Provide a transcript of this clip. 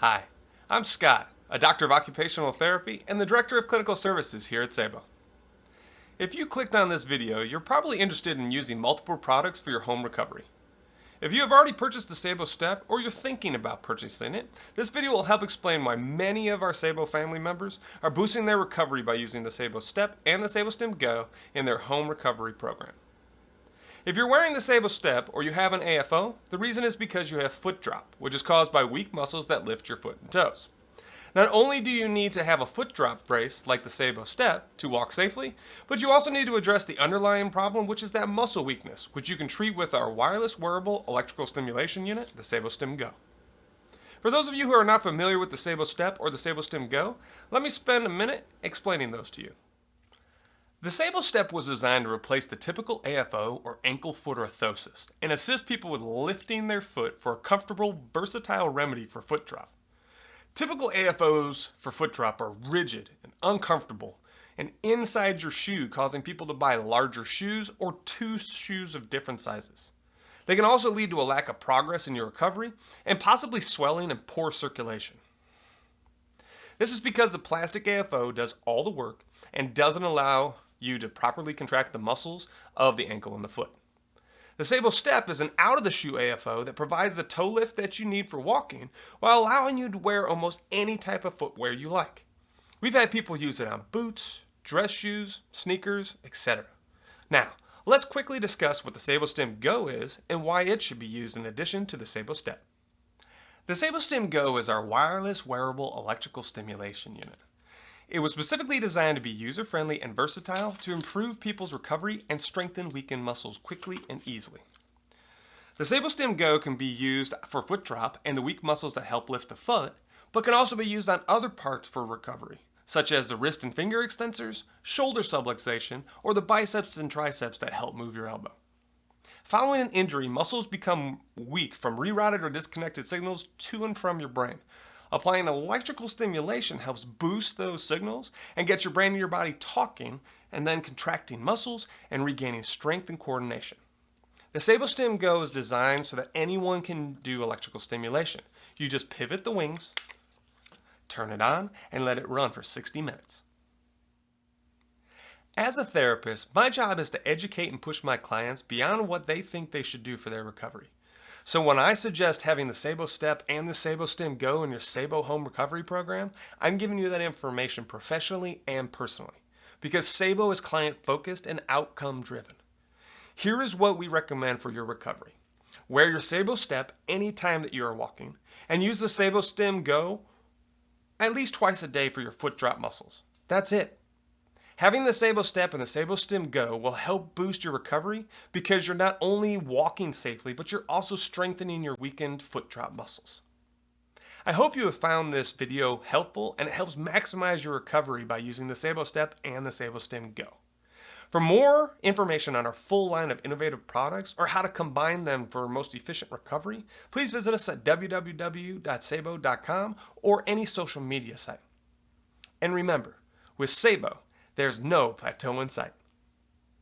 Hi, I'm Scott, a doctor of occupational therapy and the director of clinical services here at Saebo. If you clicked on this video, you're probably interested in using multiple products for your home recovery. If you have already purchased the SaeboStep or you're thinking about purchasing it, this video will help explain why many of our Saebo family members are boosting their recovery by using the SaeboStep and the SaeboStim Go in their home recovery program. If you're wearing the SaeboStep or you have an AFO, the reason is because you have foot drop, which is caused by weak muscles that lift your foot and toes. Not only do you need to have a foot drop brace like the SaeboStep to walk safely, but you also need to address the underlying problem, which is that muscle weakness, which you can treat with our wireless wearable electrical stimulation unit, the SaeboStim Go. For those of you who are not familiar with the SaeboStep or the SaeboStim Go, let me spend a minute explaining those to you. The SaeboStep was designed to replace the typical AFO or ankle-foot orthosis and assist people with lifting their foot for a comfortable, versatile remedy for foot drop. Typical AFOs for foot drop are rigid and uncomfortable and inside your shoe, causing people to buy larger shoes or two shoes of different sizes. They can also lead to a lack of progress in your recovery and possibly swelling and poor circulation. This is because the plastic AFO does all the work and doesn't allow you to properly contract the muscles of the ankle and the foot. The SaeboStep is an out-of-the-shoe AFO that provides the toe lift that you need for walking while allowing you to wear almost any type of footwear you like. We've had people use it on boots, dress shoes, sneakers, etc. Now, let's quickly discuss what the SaeboStim Go is and why it should be used in addition to the SaeboStep. The SaeboStim Go is our wireless wearable electrical stimulation unit. It was specifically designed to be user-friendly and versatile to improve people's recovery and strengthen weakened muscles quickly and easily. The SaeboStim Go can be used for foot drop and the weak muscles that help lift the foot, but can also be used on other parts for recovery, such as the wrist and finger extensors, shoulder subluxation, or the biceps and triceps that help move your elbow. Following an injury, muscles become weak from rerouted or disconnected signals to and from your brain. Applying electrical stimulation helps boost those signals and get your brain and your body talking and then contracting muscles and regaining strength and coordination. The SaeboStim Go is designed so that anyone can do electrical stimulation. You just pivot the wings, turn it on, and let it run for 60 minutes. As a therapist, my job is to educate and push my clients beyond what they think they should do for their recovery. So when I suggest having the SaeboStep and the SaeboStim Go in your Saebo home recovery program, I'm giving you that information professionally and personally, because Saebo is client-focused and outcome-driven. Here is what we recommend for your recovery. Wear your SaeboStep anytime that you are walking, and use the SaeboStim Go at least twice a day for your foot drop muscles. That's it. Having the SaeboStep and the SaeboStim Go will help boost your recovery because you're not only walking safely, but you're also strengthening your weakened foot drop muscles. I hope you have found this video helpful and it helps maximize your recovery by using the SaeboStep and the SaeboStim Go. For more information on our full line of innovative products or how to combine them for most efficient recovery, please visit us at www.saebo.com or any social media site. And remember, with Saebo, there's no plateau in sight.